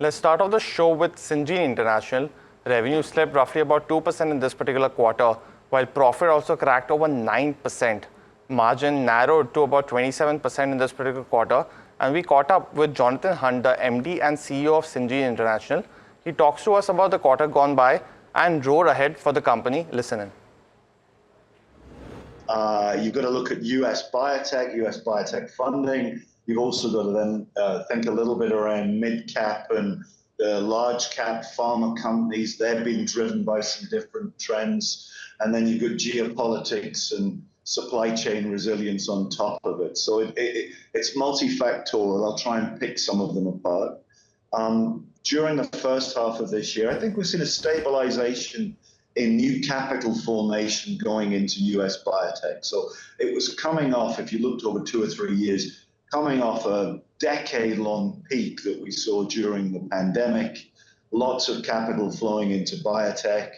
Let's start off the show with Syngene International. Revenue slipped roughly about 2% in this particular quarter, while profit also cracked over 9%. Margin narrowed to about 27% in this particular quarter. And we caught up with Jonathan Hunt, the MD and CEO of Syngene International. He talks to us about the quarter gone by and road ahead for the company. Listen in. You've got to look at US biotech funding. You've also got to then think a little bit around mid-cap and large-cap pharma companies. They've been driven by some different trends. And then you've got geopolitics and supply chain resilience on top of it. So it's multifactorial. I'll try and pick some of them apart. During the first half of this year, I think we've seen a stabilization in new capital formation going into US biotech. So it was coming off, if you looked over 2 or 3 years, coming off a decade-long peak that we saw during the pandemic, lots of capital flowing into biotech,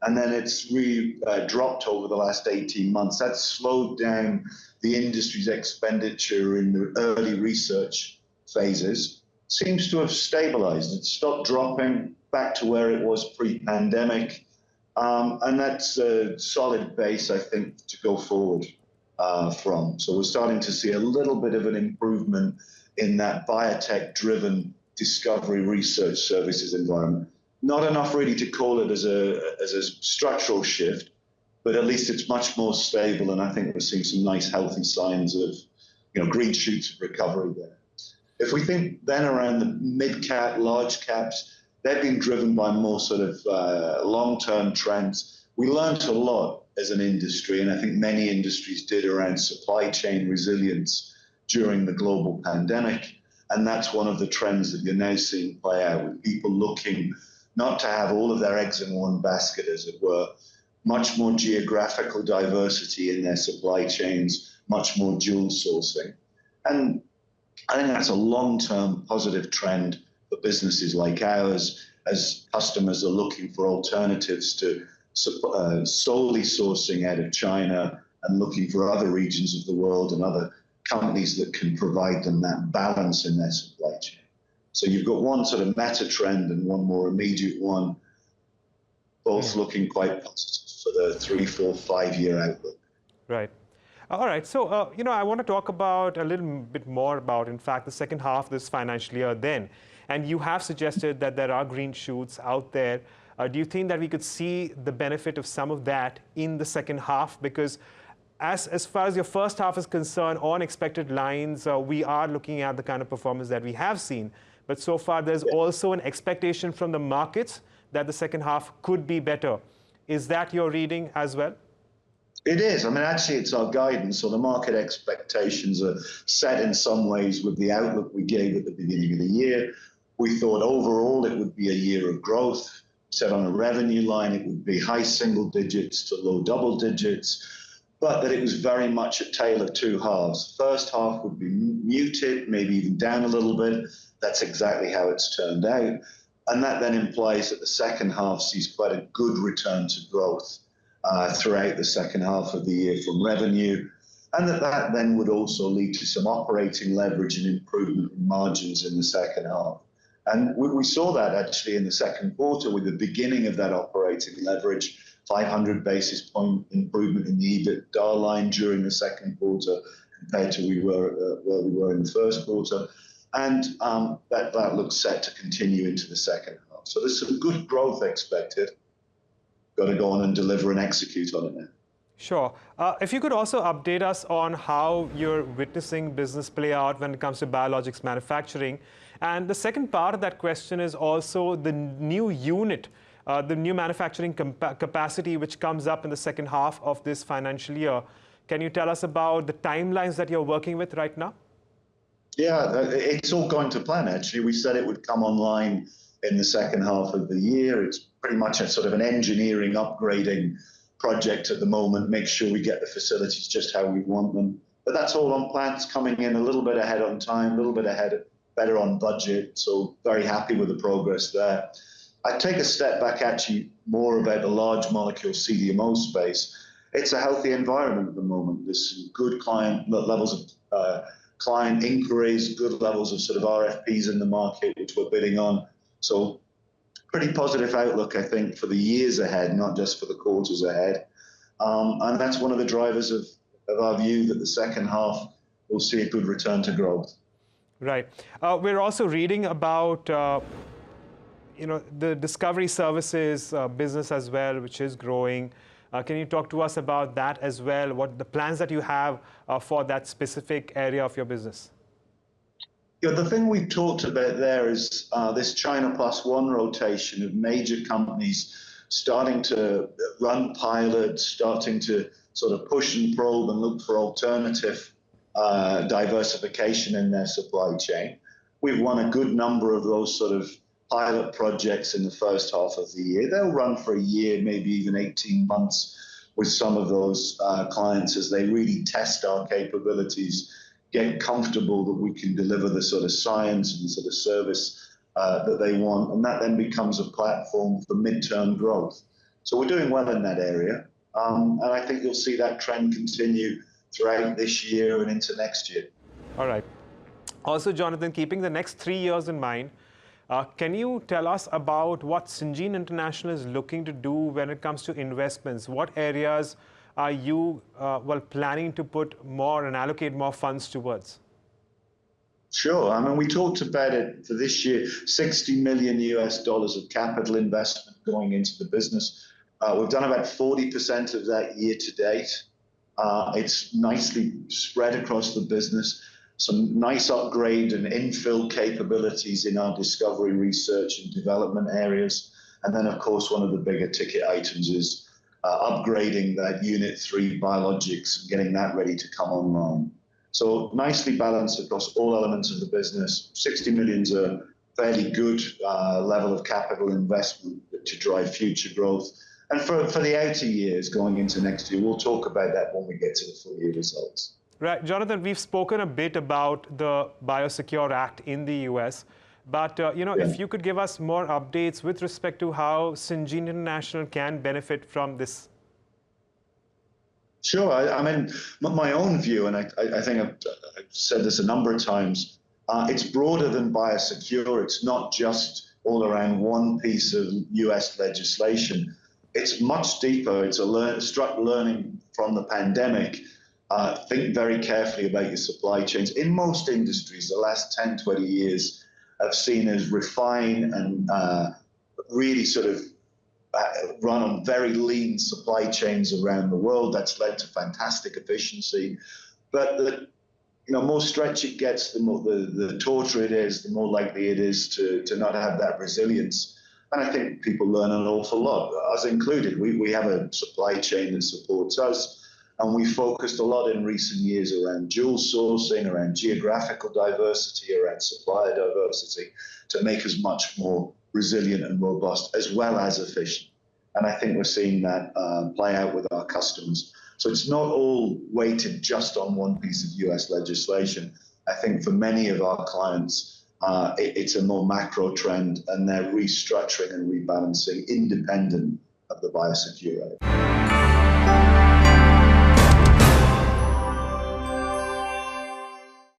and then it's really dropped over the last 18 months. That's slowed down the industry's expenditure in the early research phases. Seems to have stabilized. It stopped dropping back to where it was pre-pandemic. And that's a solid base, I think, to go forward from. So we're starting to see a little bit of an improvement in that biotech-driven discovery research services environment. Not enough really to call it as a structural shift, but at least it's much more stable. And I think we're seeing some nice, healthy signs of green shoots of recovery there. If we think then around the mid-cap, large caps, they've been driven by more sort of long-term trends. We learned a lot as an industry, and I think many industries did, around supply chain resilience during the global pandemic. And that's one of the trends that you're now seeing play out, with people looking not to have all of their eggs in one basket, as it were, much more geographical diversity in their supply chains, much more dual sourcing. And I think that's a long-term positive trend for businesses like ours, as customers are looking for alternatives to solely sourcing out of China and looking for other regions of the world and other companies that can provide them that balance in their supply chain. So you've got one sort of meta trend and one more immediate one, both looking quite positive for the 3, 4, 5-year outlook. Right. All right. So, I want to talk about a little bit more about, in fact, the second half of this financial year then. And you have suggested that there are green shoots out there. Do you think that we could see the benefit of some of that in the second half? Because as far as your first half is concerned, on expected lines, we are looking at the kind of performance that we have seen. But so far, there's also an expectation from the markets that the second half could be better. Is that your reading as well? It is. I mean, actually, it's our guidance. So the market expectations are set in some ways with the outlook we gave at the beginning of the year. We thought overall it would be a year of growth. Said on a revenue line it would be high single digits to low double digits, but that it was very much a tale of two halves. First half would be muted, maybe even down a little bit. That's exactly how it's turned out. And that then implies that the second half sees quite a good return to growth throughout the second half of the year from revenue. And that then would also lead to some operating leverage and improvement in margins in the second half. And we saw that actually in the second quarter, with the beginning of that operating leverage, 500 basis point improvement in the EBITDA line during the second quarter compared to where we were in the first quarter. And that looks set to continue into the second half. So there's some good growth expected. Got to go on and deliver and execute on it now. Sure. If you could also update us on how you're witnessing business play out when it comes to biologics manufacturing. And the second part of that question is also the new unit, the new manufacturing capacity which comes up in the second half of this financial year. Can you tell us about the timelines that you're working with right now? Yeah, it's all going to plan, actually. We said it would come online in the second half of the year. It's pretty much a sort of an engineering upgrading project at the moment, make sure we get the facilities just how we want them. But that's all on plan. It's coming in a little bit ahead on time, a little bit ahead, better on budget. So very happy with the progress there. I take a step back, actually, more about the large molecule CDMO space. It's a healthy environment at the moment. There's some good client levels of client inquiries, good levels of sort of RFPs in the market, which we're bidding on. So pretty positive outlook, I think, for the years ahead, not just for the quarters ahead. And that's one of the drivers of our view that the second half will see a good return to growth. Right. We're also reading about the discovery services business as well, which is growing. Can you talk to us about that as well? What the plans that you have for that specific area of your business? Yeah, the thing we've talked about there is this China Plus One rotation of major companies starting to run pilots, starting to sort of push and probe and look for alternative diversification in their supply chain. We've won a good number of those sort of pilot projects in the first half of the year. They'll run for a year, maybe even 18 months with some of those clients as they really test our capabilities, get comfortable that we can deliver the sort of science and the sort of service that they want. And that then becomes a platform for midterm growth. So we're doing well in that area. And I think you'll see that trend continue throughout this year and into next year. All right. Also, Jonathan, keeping the next 3 years in mind, can you tell us about what Syngene International is looking to do when it comes to investments? What areas are you planning to put more and allocate more funds towards? Sure. I mean, we talked about it for this year, $60 million of capital investment going into the business. We've done about 40% of that year to date. It's nicely spread across the business. Some nice upgrade and infill capabilities in our discovery, research, and development areas. And then, of course, one of the bigger ticket items is upgrading that Unit 3 biologics and getting that ready to come online. So nicely balanced across all elements of the business. 60 million is a fairly good level of capital investment to drive future growth. And for the outer years going into next year, we'll talk about that when we get to the full year results. Right. Jonathan, we've spoken a bit about the Biosecure Act in the US, but if you could give us more updates with respect to how Syngene International can benefit from this. Sure. I mean, my own view, and I think I've said this a number of times, it's broader than Biosecure. It's not just all around one piece of US legislation. It's much deeper. It's learning from the pandemic. Think very carefully about your supply chains. In most industries, the last 10, 20 years have seen us refine and really sort of run on very lean supply chains around the world. That's led to fantastic efficiency. But the more stretch it gets, the tauter it is, the more likely it is to not have that resilience. And I think people learn an awful lot, us included. We have a supply chain that supports us. And we focused a lot in recent years around dual sourcing, around geographical diversity, around supplier diversity to make us much more resilient and robust as well as efficient. And I think we're seeing that play out with our customers. So it's not all weighted just on one piece of US legislation. I think for many of our clients, it's a more macro trend and they're restructuring and rebalancing independent of the Biosecure Act.